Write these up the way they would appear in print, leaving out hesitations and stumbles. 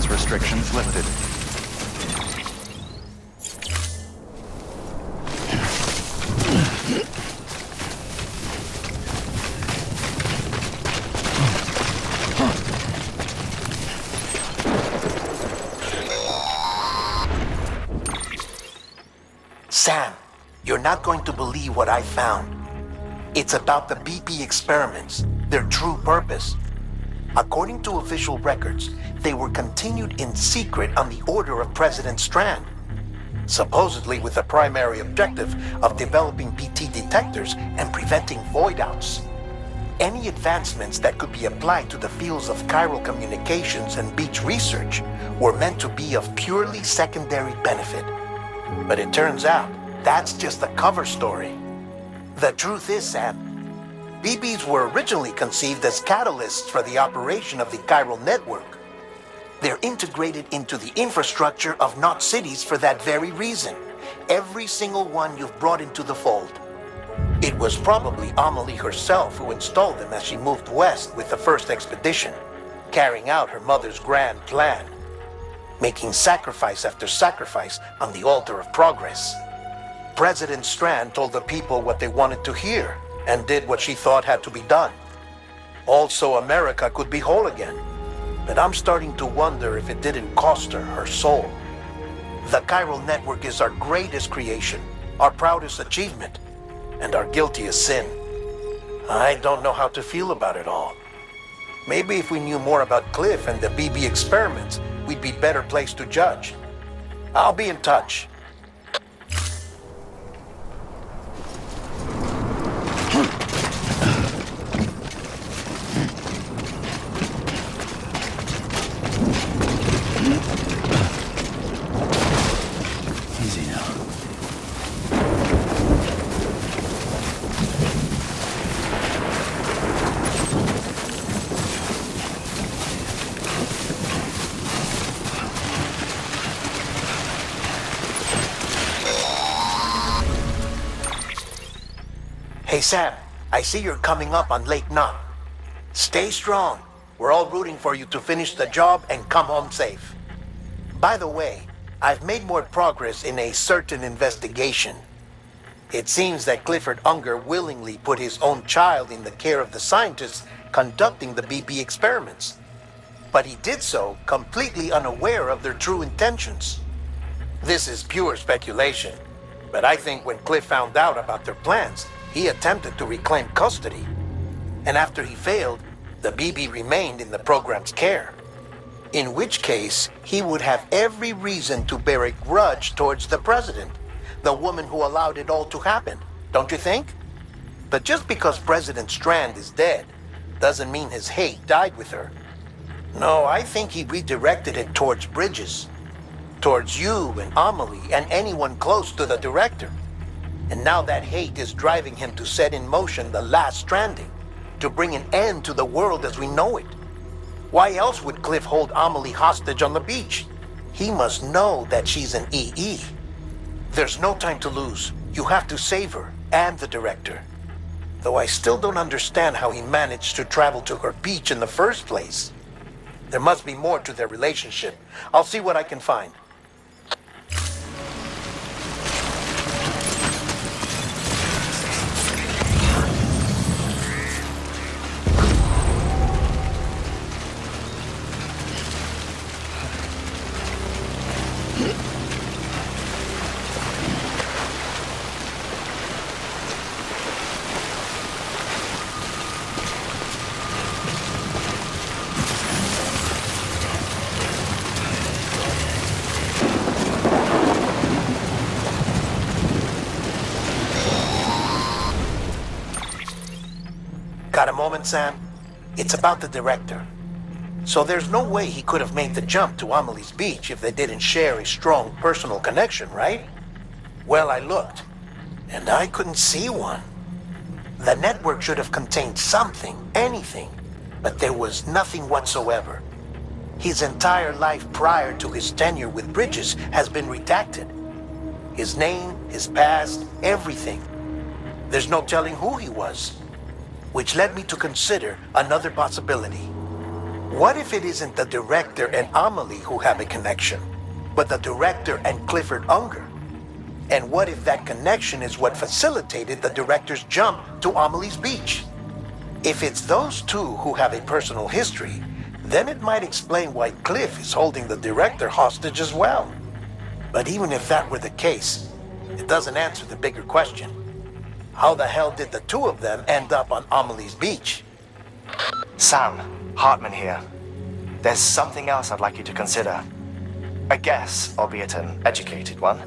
access restrictions lifted. Sam, you're not going to believe what I found. It's about the BP experiments, their true purpose. According to official records, they were continued in secret on the order of President Strand, supposedly with the primary objective of developing BT detectors and preventing void-outs. Any advancements that could be applied to the fields of chiral communications and beach research were meant to be of purely secondary benefit. But it turns out, that's just a cover story. The truth is, Sam, BBs were originally conceived as catalysts for the operation of the chiral network. They're integrated into the infrastructure of not cities for that very reason. Every single one you've brought into the fold. It was probably Amelie herself who installed them as she moved west with the first expedition, carrying out her mother's grand plan, making sacrifice after sacrifice on the altar of progress. President Strand told the people what they wanted to hear and did what she thought had to be done. Also, America could be whole again. But I'm starting to wonder if it didn't cost her her soul. The chiral network is our greatest creation, our proudest achievement, and our guiltiest sin. I don't know how to feel about it all. Maybe if we knew more about Cliff and the BB experiments, we'd be better placed to judge. I'll be in touch. Easy now. Hey Sam, I see you're coming up on Lake Knot. Stay strong. We're all rooting for you to finish the job and come home safe. By the way, I've made more progress in a certain investigation. It seems that Clifford Unger willingly put his own child in the care of the scientists conducting the BP experiments. But he did so completely unaware of their true intentions. This is pure speculation, but I think when Cliff found out about their plans, he attempted to reclaim custody. And after he failed, the BB remained in the program's care. In which case, he would have every reason to bear a grudge towards the president, the woman who allowed it all to happen, don't you think? But just because President Strand is dead, doesn't mean his hate died with her. No, I think he redirected it towards Bridges, towards you and Amelie and anyone close to the director. And now that hate is driving him to set in motion the last Stranding, to bring an end to the world as we know it. Why else would Cliff hold Amelie hostage on the beach? He must know that she's an EE. There's no time to lose. You have to save her and the director. Though I still don't understand how he managed to travel to her beach in the first place. There must be more to their relationship. I'll see what I can find. Got a moment, Sam? It's about the director. So there's no way he could have made the jump to Amelie's beach if they didn't share a strong personal connection, right? Well, I looked, and I couldn't see one. The network should have contained something, anything, but there was nothing whatsoever. His entire life prior to his tenure with Bridges has been redacted. His name, his past, everything. There's no telling who he was. Which led me to consider another possibility. What if it isn't the director and Amelie who have a connection, but the director and Clifford Unger? And what if that connection is what facilitated the director's jump to Amelie's beach? If it's those two who have a personal history, then it might explain why Cliff is holding the director hostage as well. But even if that were the case, it doesn't answer the bigger question. How the hell did the two of them end up on Amelie's beach? Sam, Hartman here. There's something else I'd like you to consider. A guess, albeit an educated one,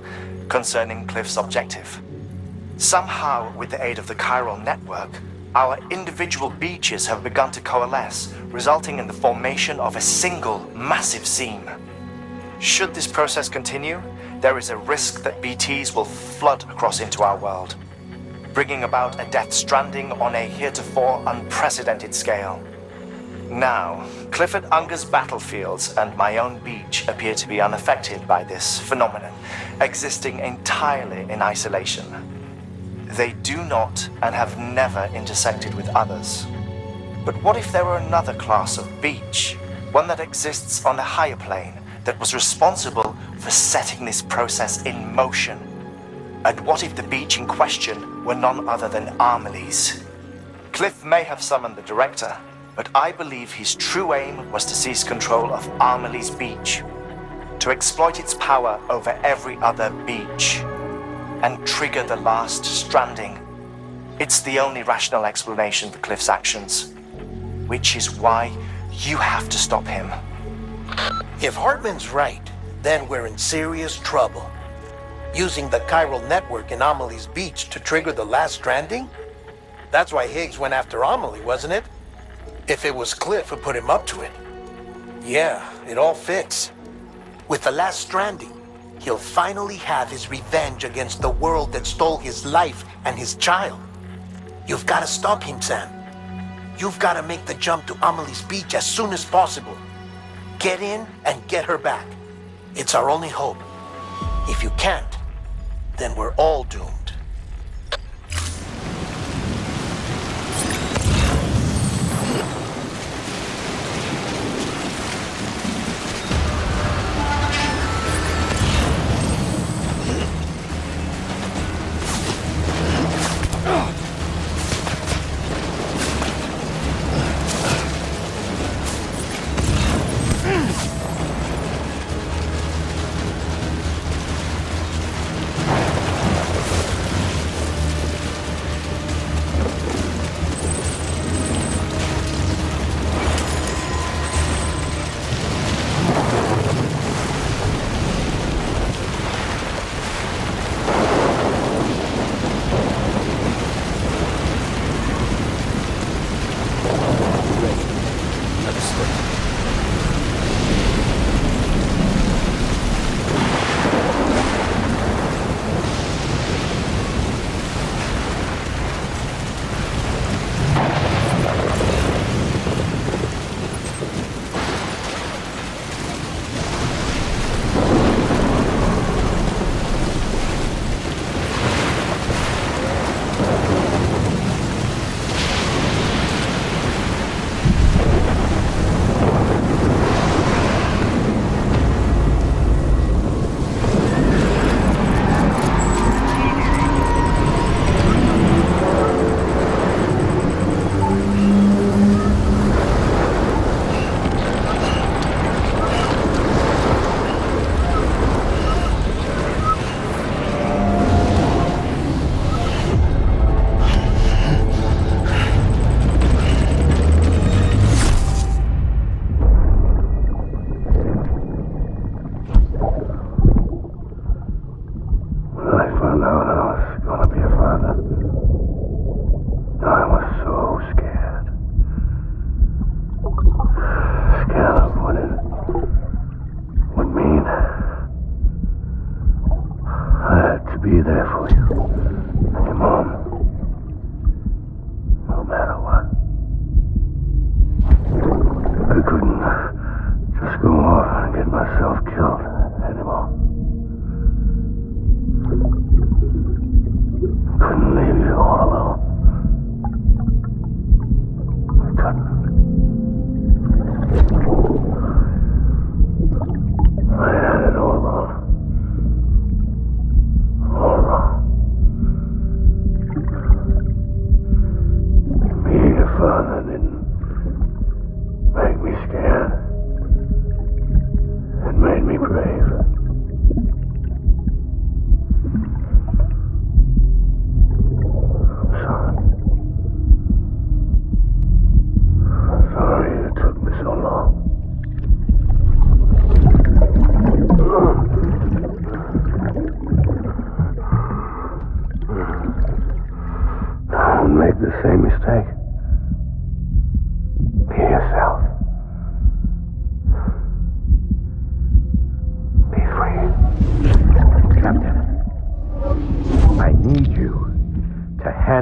concerning Cliff's objective. Somehow, with the aid of the chiral network, our individual beaches have begun to coalesce, resulting in the formation of a single massive seam. Should this process continue, there is a risk that BTs will flood across into our world, bringing about a death stranding on a heretofore unprecedented scale. Now, Clifford Unger's battlefields and my own beach appear to be unaffected by this phenomenon, existing entirely in isolation. They do not and have never intersected with others. But what if there were another class of beach, one that exists on a higher plane, that was responsible for setting this process in motion? And what if the beach in question were none other than Amelie's? Cliff may have summoned the director, but I believe his true aim was to seize control of Amelie's beach, to exploit its power over every other beach, and trigger the last stranding. It's the only rational explanation for Cliff's actions, which is why you have to stop him. If Hartman's right, then we're in serious trouble. Using the chiral network in Amelie's beach to trigger the last stranding? That's why Higgs went after Amelie, wasn't it? If it was Cliff who put him up to it. Yeah, it all fits. With the last stranding, he'll finally have his revenge against the world that stole his life and his child. You've got to stop him, Sam. You've got to make the jump to Amelie's beach as soon as possible. Get in and get her back. It's our only hope. If you can't, then we're all doomed.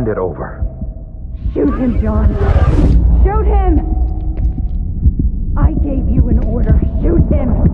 hand it over. Shoot him, John. Shoot him! I gave you an order. Shoot him!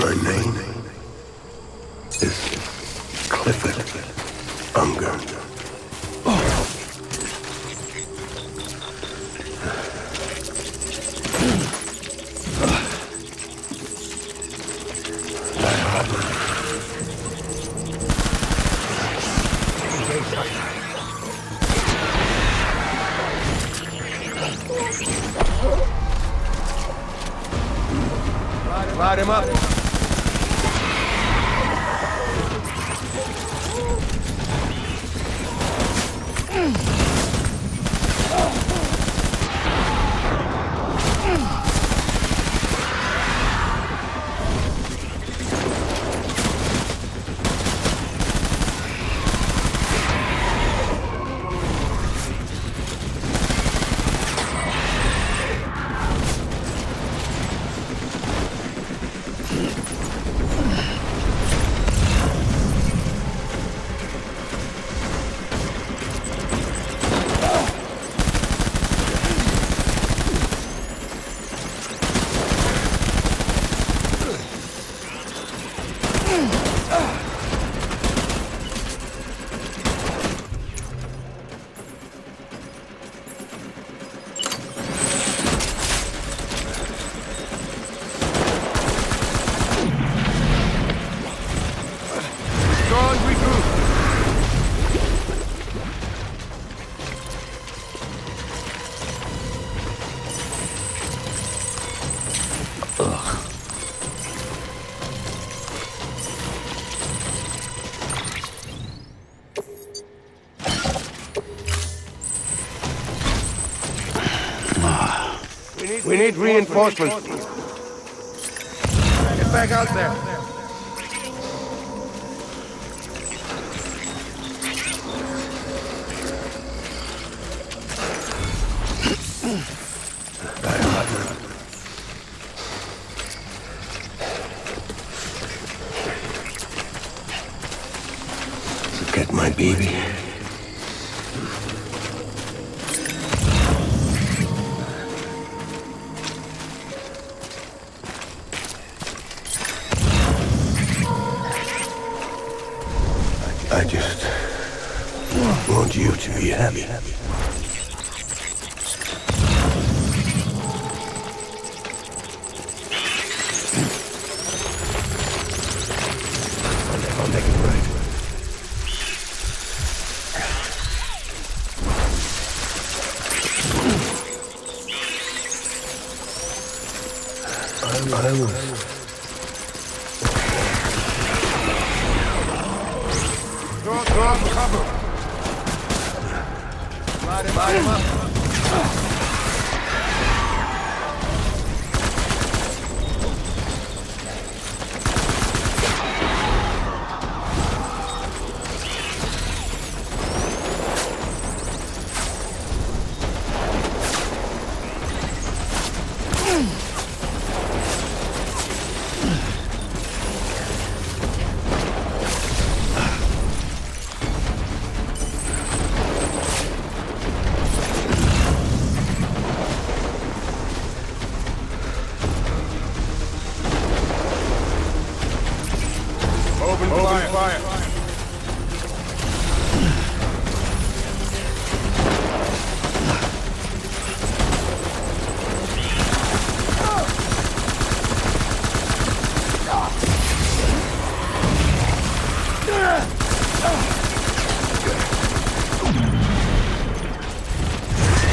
My name is Clifford Unger. Light him up. We need reinforcements. Get back out there. Get my baby. I just want you to be happy. I'll make it right. I was... Drop cover. Light him up. Open fire.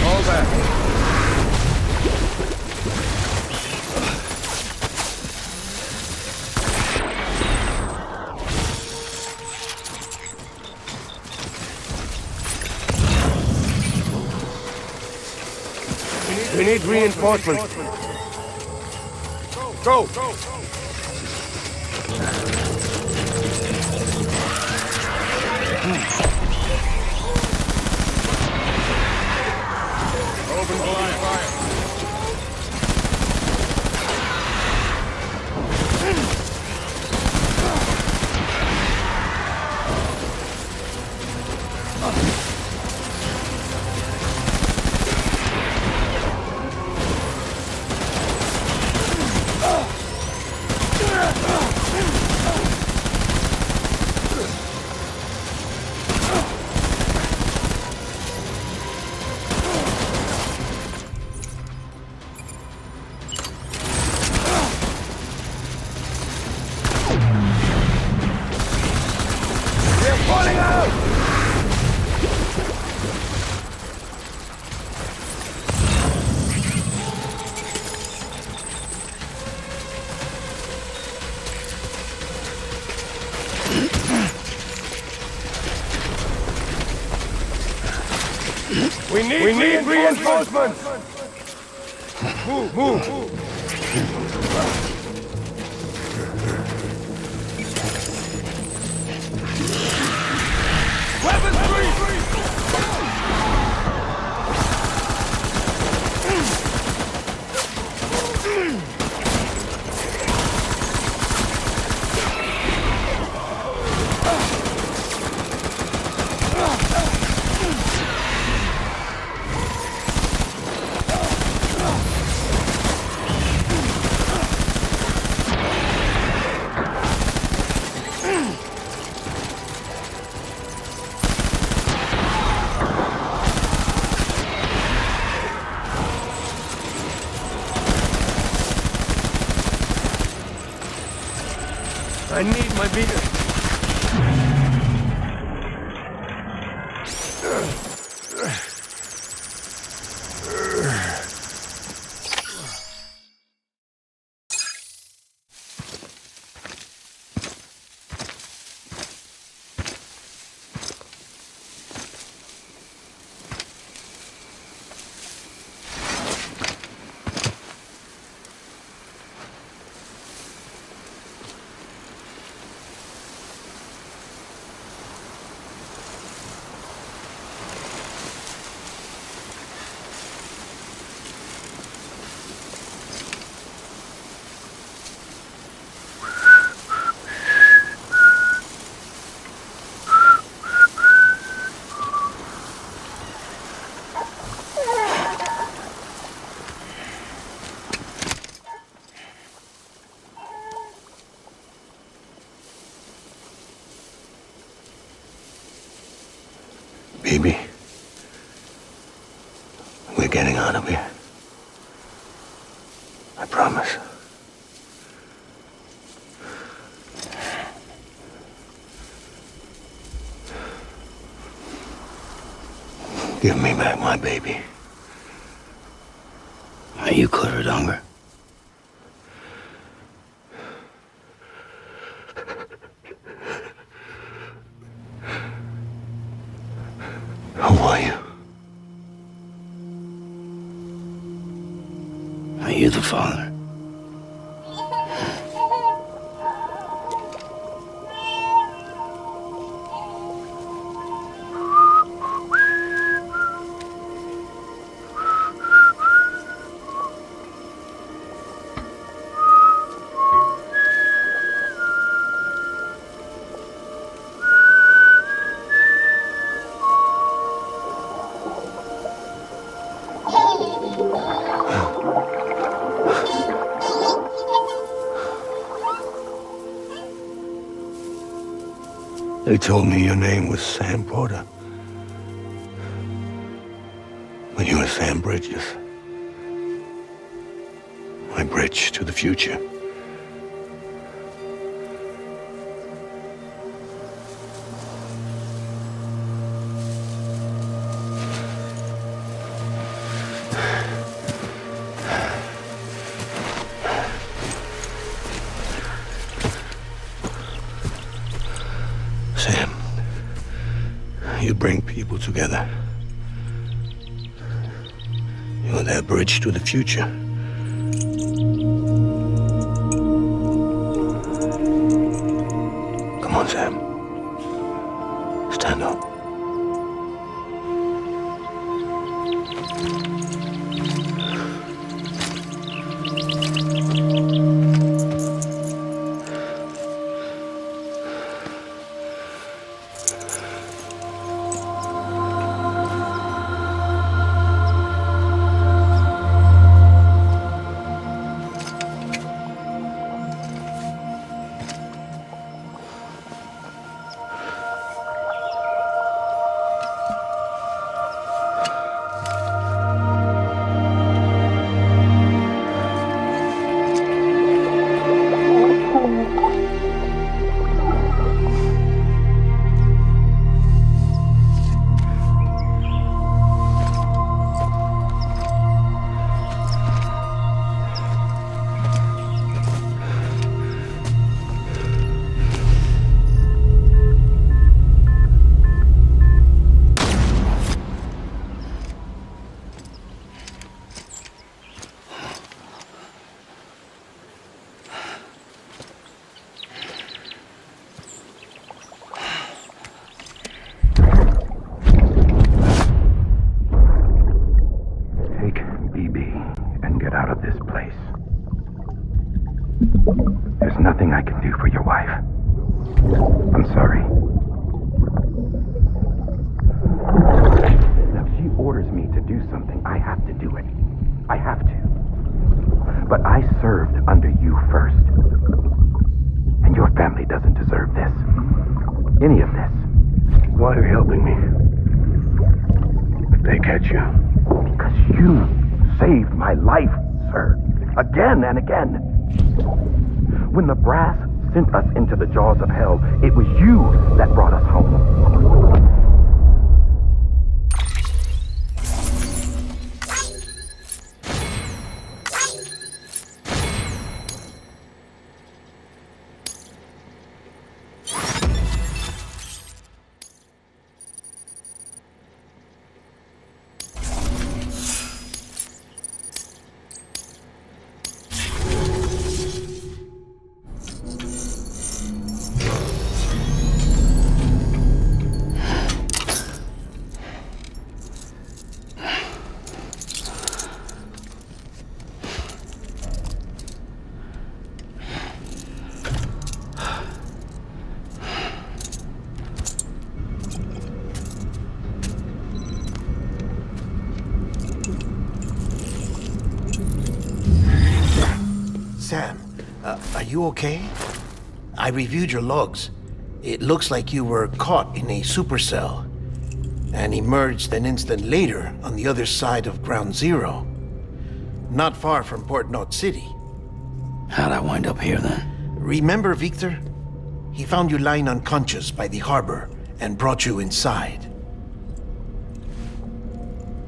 Hold that. We need reinforcements. Go! Open fire. We need reinforcements! Move! Weapons free! I need my beacon. Baby, we're getting out of here. I promise. Give me back my baby. Are you cleared, hunger? Who are you? Are you the father? They told me your name was Sam Porter. But you were Sam Bridges. My bridge to the future. Sam, you bring people together. You're their bridge to the future. Come on, Sam. Stand up. nothing I can do for your wife. I'm sorry. Now, if she orders me to do something, I have to do it. I have to. But I served under you first. And your family doesn't deserve this. Any of this. Why are you helping me? If they catch you. Because you saved my life, sir. Again and again. When the brass sent us into the jaws of hell, it was you that brought us home. Sam, are you okay? I reviewed your logs. It looks like you were caught in a supercell and emerged an instant later on the other side of Ground Zero. Not far from Port Knot City. How'd I wind up here then? Remember Victor? He found you lying unconscious by the harbor and brought you inside.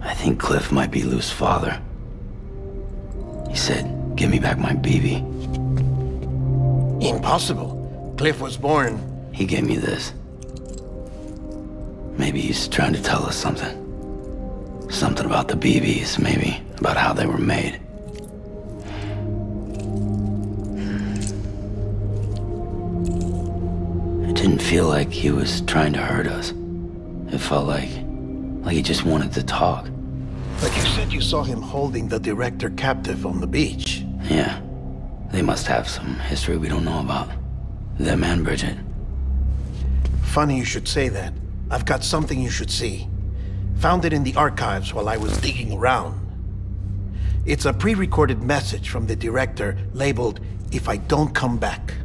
I think Cliff might be Lou's father. He said, give me back my BB. Impossible. Cliff was born... He gave me this. Maybe he's trying to tell us something. Something about the BBs, maybe. About how they were made. It didn't feel like he was trying to hurt us. It felt like he just wanted to talk. But you said you saw him holding the director captive on the beach. Yeah. They must have some history we don't know about. Them and Bridget. Funny you should say that. I've got something you should see. Found it in the archives while I was digging around. It's a pre-recorded message from the director labeled, "If I don't come back."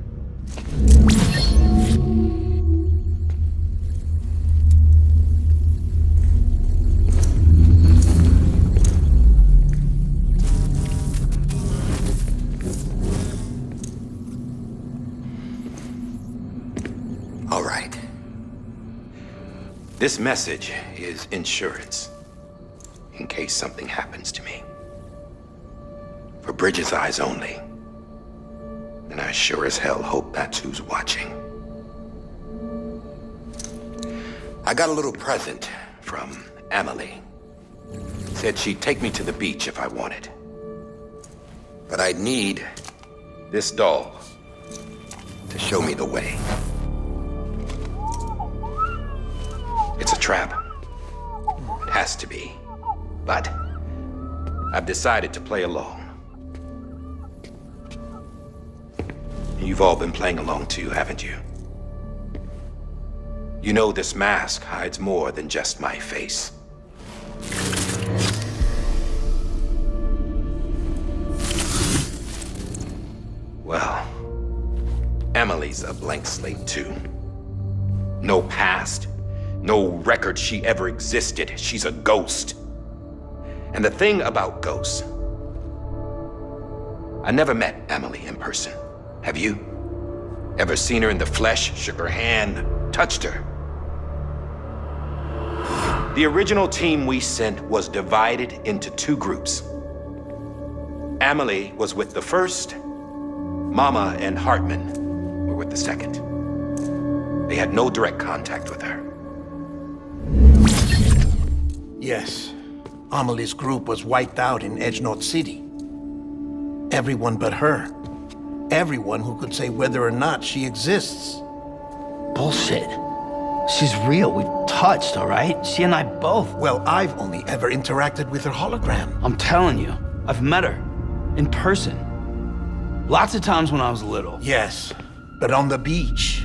All right. This message is insurance, in case something happens to me. For Bridget's eyes only. And I sure as hell hope that's who's watching. I got a little present from Emily. Said she'd take me to the beach if I wanted. But I'd need this doll to show me the way. It's a trap. It has to be. But I've decided to play along. You've all been playing along too, haven't you? You know this mask hides more than just my face. Well, Emily's a blank slate too. No past. No record she ever existed. She's a ghost. And the thing about ghosts, I never met Emily in person. Have you? Ever seen her in the flesh, shook her hand, touched her? The original team we sent was divided into two groups. Emily was with the first. Mama and Hartman were with the second. They had no direct contact with her. Yes. Amelie's group was wiped out in Edge Knot City. Everyone but her. Everyone who could say whether or not she exists. Bullshit. She's real. We've touched, all right? She and I both. Well, I've only ever interacted with her hologram. I'm telling you, I've met her. In person. Lots of times when I was little. Yes, but on the beach.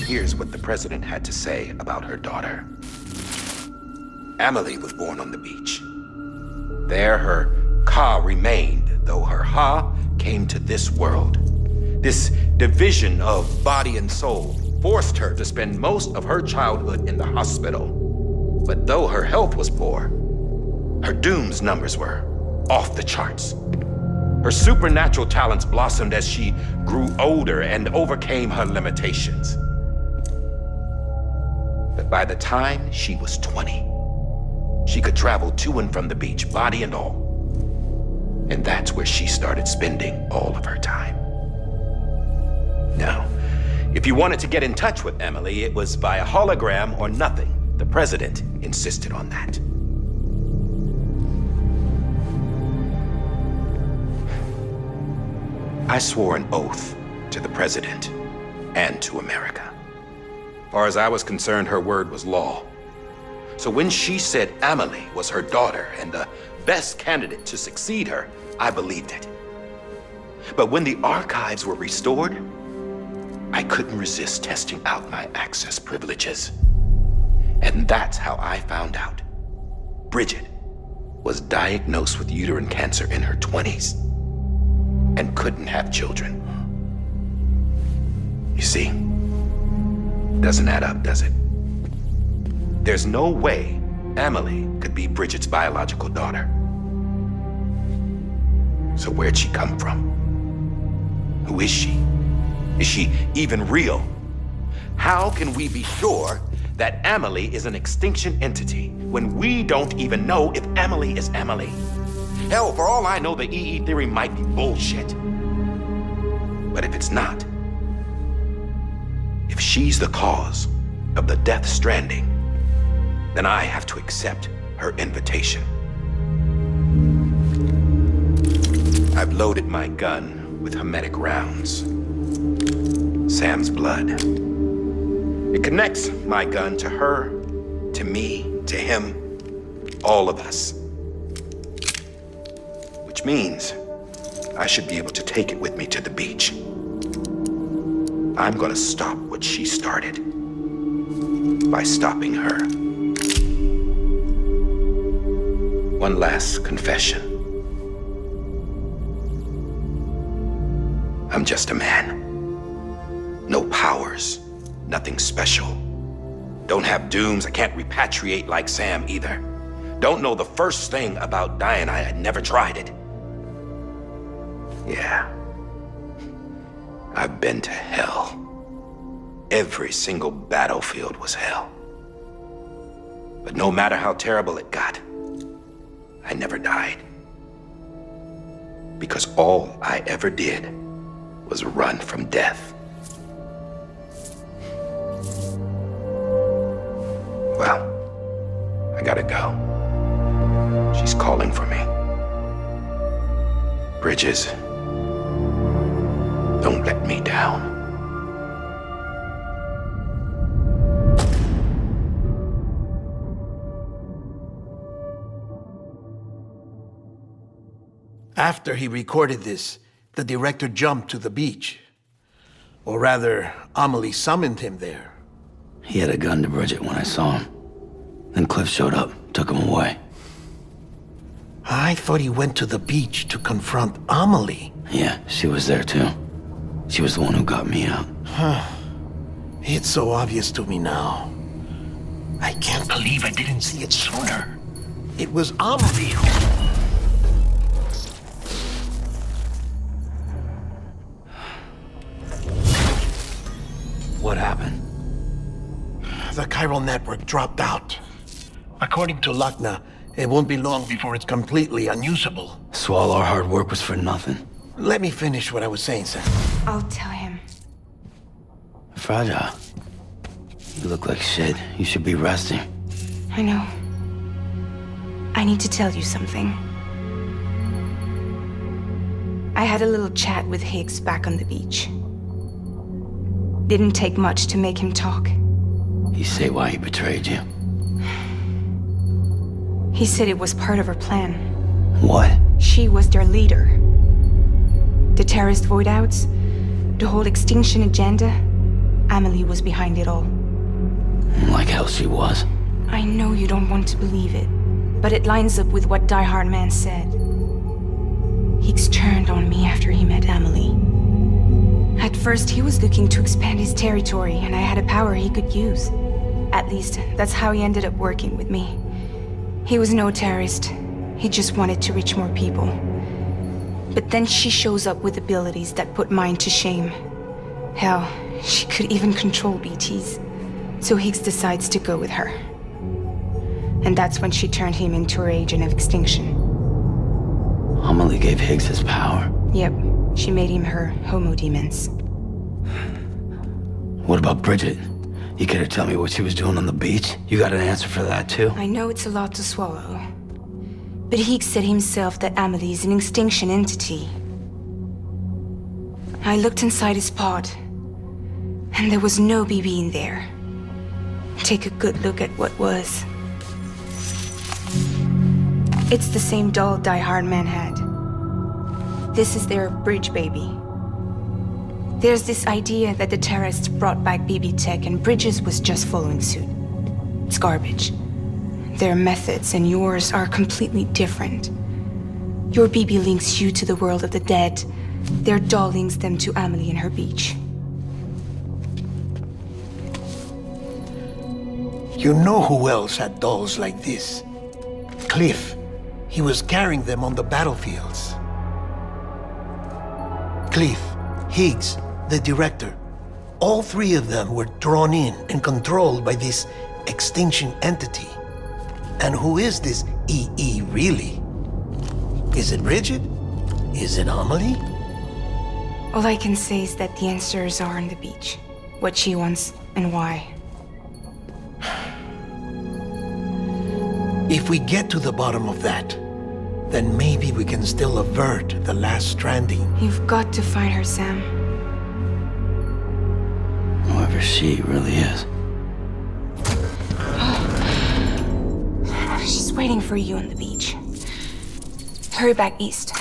Here's what the president had to say about her daughter. Amelie was born on the beach. There her Ka remained, though her Ha came to this world. This division of body and soul forced her to spend most of her childhood in the hospital. But though her health was poor, her Doom's numbers were off the charts. Her supernatural talents blossomed as she grew older and overcame her limitations. But by the time she was 20, she could travel to and from the beach, body and all. And that's where she started spending all of her time. Now, if you wanted to get in touch with Emily, it was via hologram or nothing. The president insisted on that. I swore an oath to the president and to America. As far as I was concerned, her word was law. So when she said Amelie was her daughter and the best candidate to succeed her, I believed it. But when the archives were restored, I couldn't resist testing out my access privileges. And that's how I found out. Bridget was diagnosed with uterine cancer in her 20s and couldn't have children. You see, doesn't add up, does it? There's no way Amelie could be Bridget's biological daughter. So where'd she come from? Who is she? Is she even real? How can we be sure that Amelie is an extinction entity when we don't even know if Amelie is Amelie? Hell, for all I know, the EE theory might be bullshit. But if it's not, if she's the cause of the death stranding, then I have to accept her invitation. I've loaded my gun with hermetic rounds. Sam's blood. It connects my gun to her, to me, to him, all of us. Which means I should be able to take it with me to the beach. I'm gonna stop what she started by stopping her. One last confession. I'm just a man. No powers, nothing special. Don't have dooms, I can't repatriate like Sam either. Don't know the first thing about dying, I had never tried it. Yeah. I've been to hell. Every single battlefield was hell. But no matter how terrible it got, I never died. Because all I ever did was run from death. Well, I gotta go. She's calling for me. Bridges, don't let me down. After he recorded this, the director jumped to the beach. Or rather, Amelie summoned him there. He had a gun to Bridget when I saw him. Then Cliff showed up, took him away. I thought he went to the beach to confront Amelie. Yeah, she was there too. She was the one who got me out. It's so obvious to me now. I can't believe I didn't see it sooner. It was Amelie who... What happened? The chiral network dropped out. According to Lakna, it won't be long before it's completely unusable. So all our hard work was for nothing. Let me finish what I was saying, Sam. I'll tell him. Fragile. You look like shit. You should be resting. I know. I need to tell you something. I had a little chat with Higgs back on the beach. Didn't take much to make him talk. You say why he betrayed you? He said it was part of her plan. What? She was their leader. The terrorist voidouts, the whole extinction agenda, Amelie was behind it all. Like hell she was. I know you don't want to believe it, but it lines up with what Die Hard Man said. Higgs turned on me after he met Amelie. At first, he was looking to expand his territory, and I had a power he could use. At least, that's how he ended up working with me. He was no terrorist. He just wanted to reach more people. But then she shows up with abilities that put mine to shame. Hell, she could even control BTs. So Higgs decides to go with her. And that's when she turned him into her agent of extinction. Amelie gave Higgs his power. Yep, she made him her homo demons. What about Bridget? You care to tell me what she was doing on the beach? You got an answer for that too? I know it's a lot to swallow. But Higgs said himself that Amelie is an extinction entity. I looked inside his pod, and there was no BB in there. Take a good look at what was. It's the same doll Die Hard Man had. This is their bridge baby. There's this idea that the terrorists brought back BB tech and Bridges was just following suit. It's garbage. Their methods and yours are completely different. Your BB links you to the world of the dead. Their doll links them to Amelie and her beach. You know who else had dolls like this? Cliff. He was carrying them on the battlefields. Cliff, Higgs, the director. All three of them were drawn in and controlled by this extinction entity. And who is this EE really? Is it Bridget? Is it Amelie? All I can say is that the answers are on the beach. What she wants and why. If we get to the bottom of that, then maybe we can still avert the last stranding. You've got to find her, Sam. Whoever she really is. She's waiting for you on the beach. Hurry back east.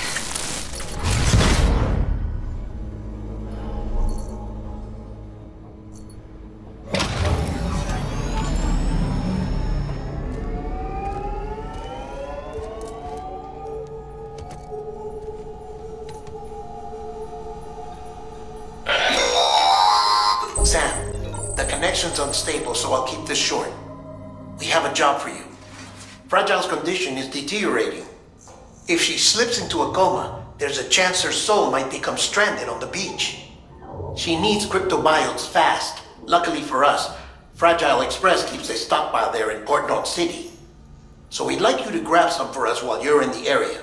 Sam, the connection's unstable, so I'll keep this short. We have a job for you. Fragile's condition is deteriorating. If she slips into a coma, there's a chance her soul might become stranded on the beach. She needs cryptobiotes fast. Luckily for us, Fragile Express keeps a stockpile there in Port North City. So we'd like you to grab some for us while you're in the area.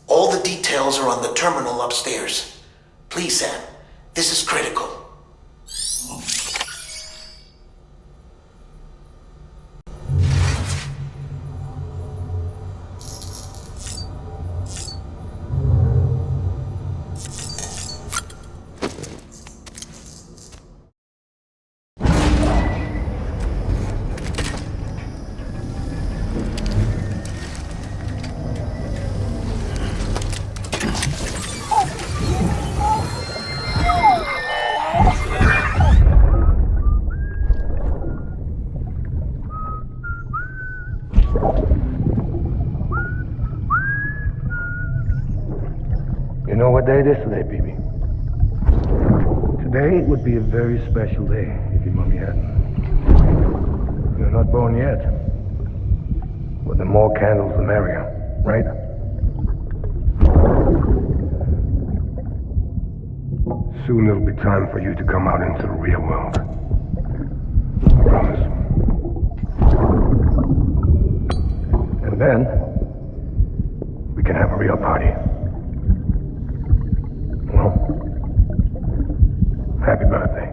All the details are on the terminal upstairs. Please, Sam, this is critical. You know what day it is today, BB? Today would be a very special day if your mommy hadn't. You're not born yet. But the more candles, the merrier, right? Soon it'll be time for you to come out into the real world. I promise. And then, we can have a real party. Well, happy birthday.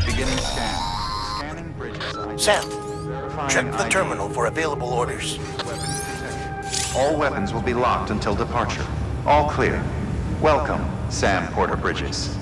Beginning scan. Scanning bridge design. Sam, check the ID. terminal for available orders. Weapons detected. All weapons will be locked until departure. All clear. Welcome, Sam Porter Bridges.